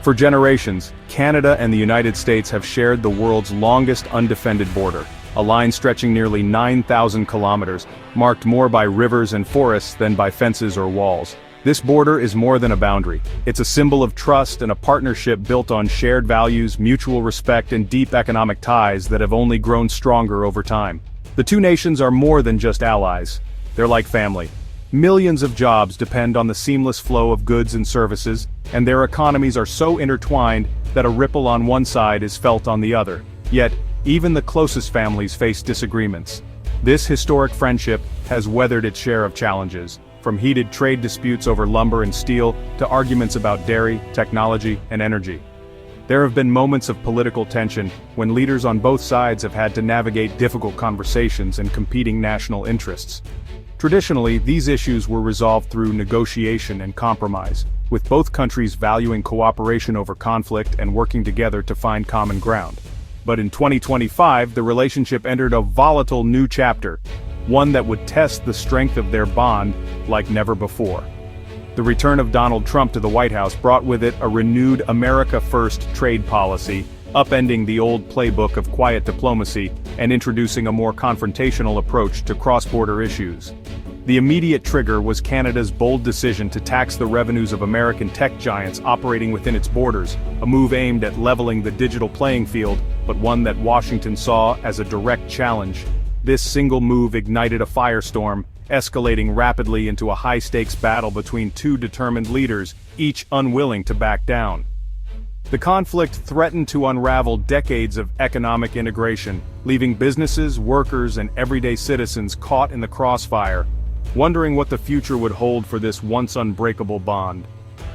For generations, Canada and the United States have shared the world's longest undefended border, a line stretching nearly 9,000 kilometers, marked more by rivers and forests than by fences or walls. This border is more than a boundary. It's a symbol of trust and a partnership built on shared values, mutual respect, and deep economic ties that have only grown stronger over time. The two nations are more than just allies. They're like family. Millions of jobs depend on the seamless flow of goods and services, and their economies are so intertwined that a ripple on one side is felt on the other. Yet, even the closest families face disagreements. This historic friendship has weathered its share of challenges, from heated trade disputes over lumber and steel to arguments about dairy, technology, and energy. There have been moments of political tension when leaders on both sides have had to navigate difficult conversations and competing national interests. Traditionally, these issues were resolved through negotiation and compromise, with both countries valuing cooperation over conflict and working together to find common ground. But in 2025, the relationship entered a volatile new chapter, one that would test the strength of their bond like never before. The return of Donald Trump to the White House brought with it a renewed America First trade policy, upending the old playbook of quiet diplomacy and introducing a more confrontational approach to cross-border issues. The immediate trigger was Canada's bold decision to tax the revenues of American tech giants operating within its borders, a move aimed at leveling the digital playing field, but one that Washington saw as a direct challenge. This single move ignited a firestorm, escalating rapidly into a high-stakes battle between two determined leaders, each unwilling to back down. The conflict threatened to unravel decades of economic integration, leaving businesses, workers, and everyday citizens caught in the crossfire, wondering what the future would hold for this once unbreakable bond.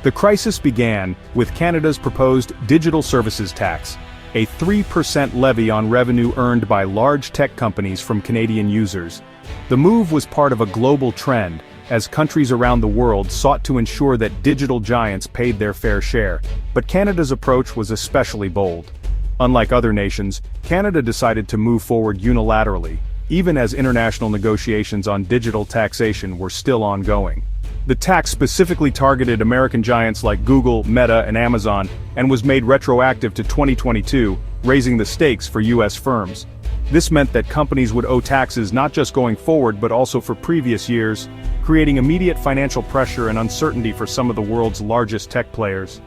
The crisis began with Canada's proposed digital services tax, a 3% levy on revenue earned by large tech companies from Canadian users. The move was part of a global trend, as countries around the world sought to ensure that digital giants paid their fair share, but Canada's approach was especially bold. Unlike other nations, Canada decided to move forward unilaterally, even as international negotiations on digital taxation were still ongoing. The tax specifically targeted American giants like Google, Meta, and Amazon, and was made retroactive to 2022, raising the stakes for U.S. firms. This meant that companies would owe taxes not just going forward but also for previous years, creating immediate financial pressure and uncertainty for some of the world's largest tech players.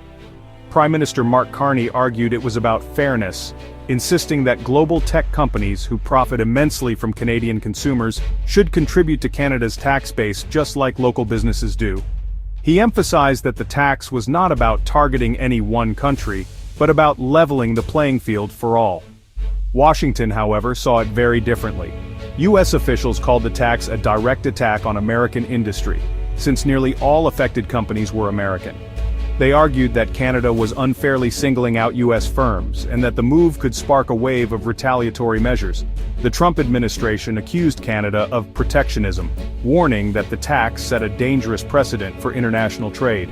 Prime Minister Mark Carney argued it was about fairness, insisting that global tech companies who profit immensely from Canadian consumers should contribute to Canada's tax base just like local businesses do. He emphasized that the tax was not about targeting any one country, but about leveling the playing field for all. Washington, however, saw it very differently. U.S. officials called the tax a direct attack on American industry, since nearly all affected companies were American. They argued that Canada was unfairly singling out U.S. firms, and that the move could spark a wave of retaliatory measures. The Trump administration accused Canada of protectionism, warning that the tax set a dangerous precedent for international trade.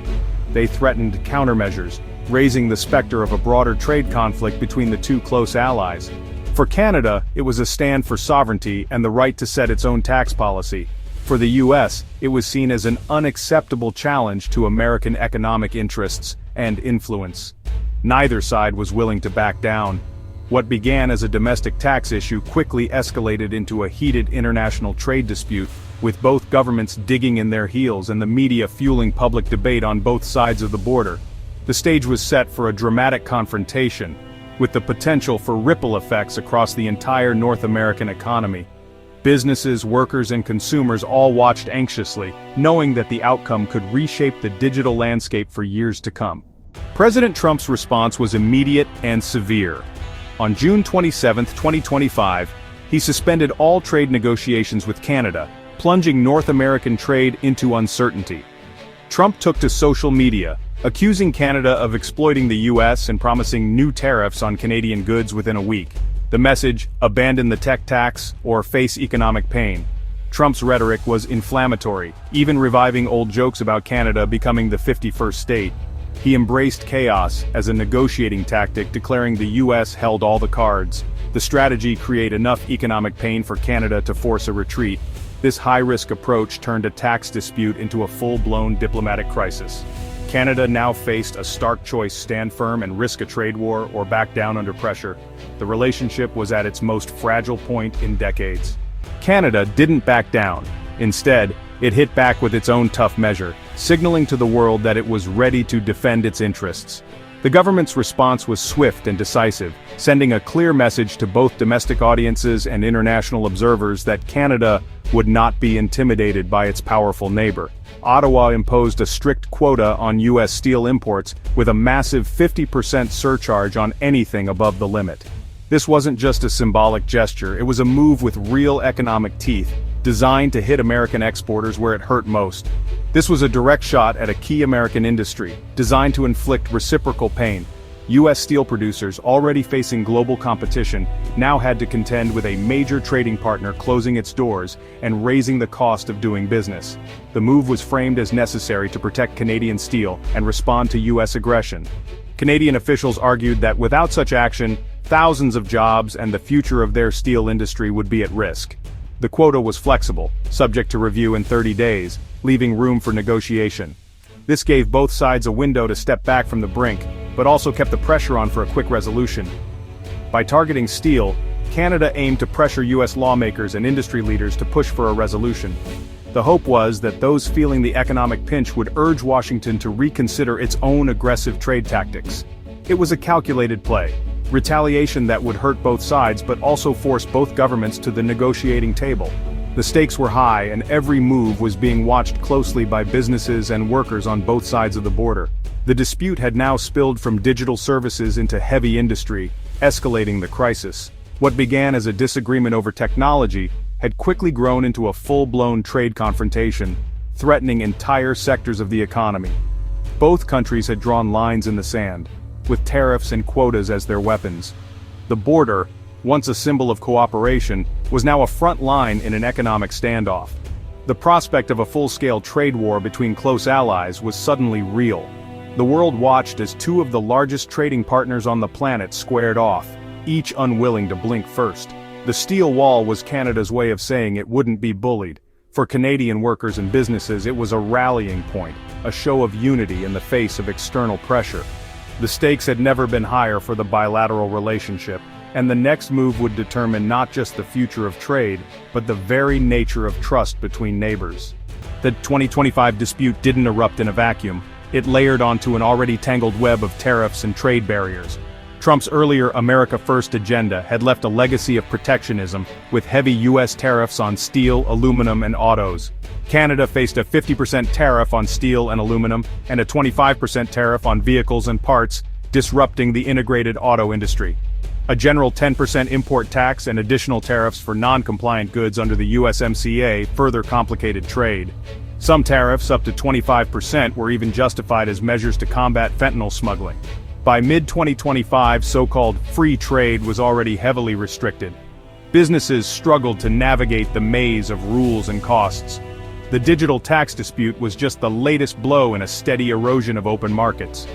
They threatened countermeasures, raising the specter of a broader trade conflict between the two close allies. For Canada, it was a stand for sovereignty and the right to set its own tax policy. For the U.S., it was seen as an unacceptable challenge to American economic interests and influence. Neither side was willing to back down. What began as a domestic tax issue quickly escalated into a heated international trade dispute, with both governments digging in their heels and the media fueling public debate on both sides of the border. The stage was set for a dramatic confrontation, with the potential for ripple effects across the entire North American economy. Businesses, workers, and consumers all watched anxiously, knowing that the outcome could reshape the digital landscape for years to come. President Trump's response was immediate and severe. On June 27, 2025, he suspended all trade negotiations with Canada, plunging North American trade into uncertainty. Trump took to social media, accusing Canada of exploiting the U.S. and promising new tariffs on Canadian goods within a week. The message, abandon the tech tax or face economic pain. Trump's rhetoric was inflammatory, even reviving old jokes about Canada becoming the 51st state. He embraced chaos as a negotiating tactic, declaring the U.S. held all the cards. The strategy created enough economic pain for Canada to force a retreat. This high-risk approach turned a tax dispute into a full-blown diplomatic crisis. Canada now faced a stark choice: stand firm and risk a trade war, or back down under pressure. The relationship was at its most fragile point in decades. Canada didn't back down. Instead, it hit back with its own tough measure, signaling to the world that it was ready to defend its interests. The government's response was swift and decisive, sending a clear message to both domestic audiences and international observers that Canada would not be intimidated by its powerful neighbor. Ottawa imposed a strict quota on U.S. steel imports, with a massive 50% surcharge on anything above the limit. This wasn't just a symbolic gesture, it was a move with real economic teeth, designed to hit American exporters where it hurt most. This was a direct shot at a key American industry, designed to inflict reciprocal pain. U.S. steel producers, already facing global competition, now had to contend with a major trading partner closing its doors and raising the cost of doing business. The move was framed as necessary to protect Canadian steel and respond to U.S. aggression. Canadian officials argued that without such action, thousands of jobs and the future of their steel industry would be at risk. The quota was flexible, subject to review in 30 days, leaving room for negotiation. This gave both sides a window to step back from the brink, but also kept the pressure on for a quick resolution. By targeting steel, Canada aimed to pressure U.S. lawmakers and industry leaders to push for a resolution. The hope was that those feeling the economic pinch would urge Washington to reconsider its own aggressive trade tactics. It was a calculated play. Retaliation that would hurt both sides but also force both governments to the negotiating table. The stakes were high, and every move was being watched closely by businesses and workers on both sides of the border. The dispute had now spilled from digital services into heavy industry, escalating the crisis. What began as a disagreement over technology had quickly grown into a full-blown trade confrontation, threatening entire sectors of the economy. Both countries had drawn lines in the sand, with tariffs and quotas as their weapons. The border, once a symbol of cooperation, was now a front line in an economic standoff. The prospect of a full-scale trade war between close allies was suddenly real. The world watched as two of the largest trading partners on the planet squared off, each unwilling to blink first. The steel wall was Canada's way of saying it wouldn't be bullied. For Canadian workers and businesses, it was a rallying point, a show of unity in the face of external pressure. The stakes had never been higher for the bilateral relationship, and the next move would determine not just the future of trade, but the very nature of trust between neighbors. The 2025 dispute didn't erupt in a vacuum. It layered onto an already tangled web of tariffs and trade barriers. Trump's earlier America First agenda had left a legacy of protectionism, with heavy U.S. tariffs on steel, aluminum, and autos. Canada faced a 50% tariff on steel and aluminum, and a 25% tariff on vehicles and parts, disrupting the integrated auto industry. A general 10% import tax and additional tariffs for non-compliant goods under the USMCA further complicated trade. Some tariffs, up to 25%, were even justified as measures to combat fentanyl smuggling. By mid-2025, so-called free trade was already heavily restricted. Businesses struggled to navigate the maze of rules and costs. The digital tax dispute was just the latest blow in a steady erosion of open markets.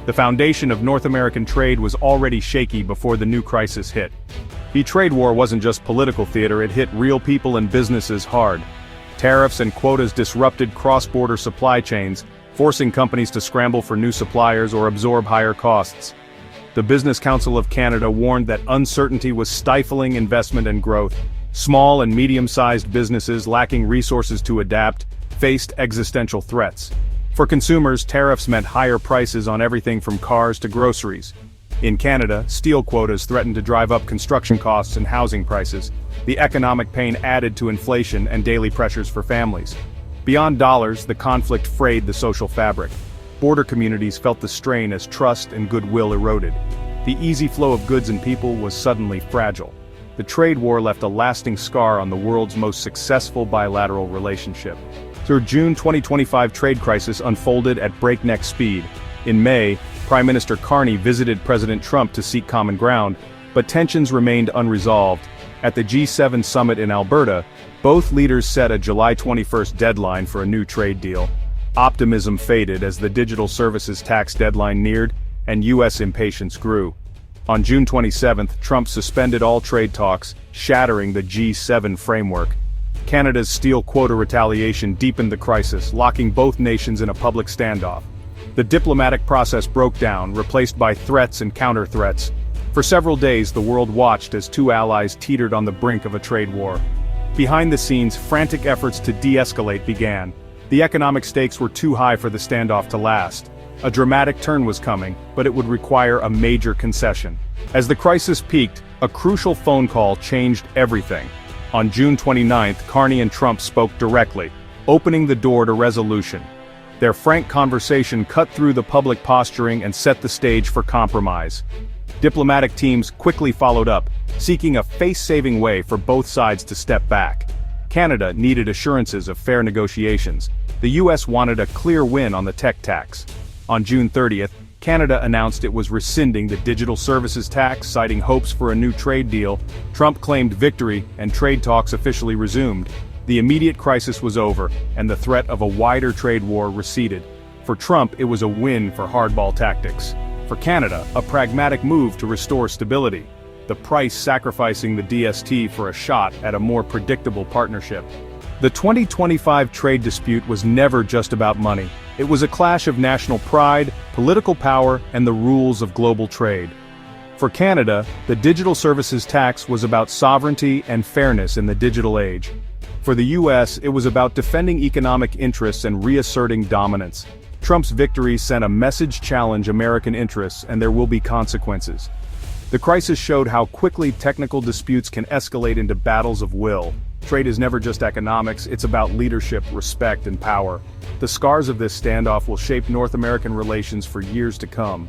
The foundation of North American trade was already shaky before the new crisis hit. The trade war wasn't just political theater, it hit real people and businesses hard. Tariffs and quotas disrupted cross-border supply chains, forcing companies to scramble for new suppliers or absorb higher costs. The Business Council of Canada warned that uncertainty was stifling investment and growth. Small and medium-sized businesses lacking resources to adapt faced existential threats. For consumers, tariffs meant higher prices on everything from cars to groceries. In Canada, steel quotas threatened to drive up construction costs and housing prices. The economic pain added to inflation and daily pressures for families. Beyond dollars, the conflict frayed the social fabric. Border communities felt the strain as trust and goodwill eroded. The easy flow of goods and people was suddenly fragile. The trade war left a lasting scar on the world's most successful bilateral relationship. The June 2025 trade crisis unfolded at breakneck speed. In May, Prime Minister Carney visited President Trump to seek common ground, but tensions remained unresolved. At the G7 summit in Alberta, both leaders set a July 21st deadline for a new trade deal. Optimism faded as the digital services tax deadline neared, and U.S. impatience grew. On June 27th, Trump suspended all trade talks, shattering the G7 framework. Canada's steel quota retaliation deepened the crisis, locking both nations in a public standoff. The diplomatic process broke down, replaced by threats and counter-threats. For several days, the world watched as two allies teetered on the brink of a trade war. Behind the scenes, frantic efforts to de-escalate began. The economic stakes were too high for the standoff to last. A dramatic turn was coming, but it would require a major concession. As the crisis peaked, a crucial phone call changed everything. On June 29, Carney and Trump spoke directly, opening the door to resolution. Their frank conversation cut through the public posturing and set the stage for compromise. Diplomatic teams quickly followed up, seeking a face-saving way for both sides to step back. Canada needed assurances of fair negotiations. The U.S. wanted a clear win on the tech tax. On June 30th, Canada announced it was rescinding the digital services tax, citing hopes for a new trade deal. Trump claimed victory, and trade talks officially resumed. The immediate crisis was over, and the threat of a wider trade war receded. For Trump, it was a win for hardball tactics. For Canada, a pragmatic move to restore stability. The price sacrificing the DST for a shot at a more predictable partnership. The 2025 trade dispute was never just about money. It was a clash of national pride, political power, and the rules of global trade. For Canada, the digital services tax was about sovereignty and fairness in the digital age. For the U.S., it was about defending economic interests and reasserting dominance. Trump's victory sent a message: challenge American interests, and there will be consequences. The crisis showed how quickly technical disputes can escalate into battles of will. Trade is never just economics, it's about leadership, respect, and power. The scars of this standoff will shape North American relations for years to come.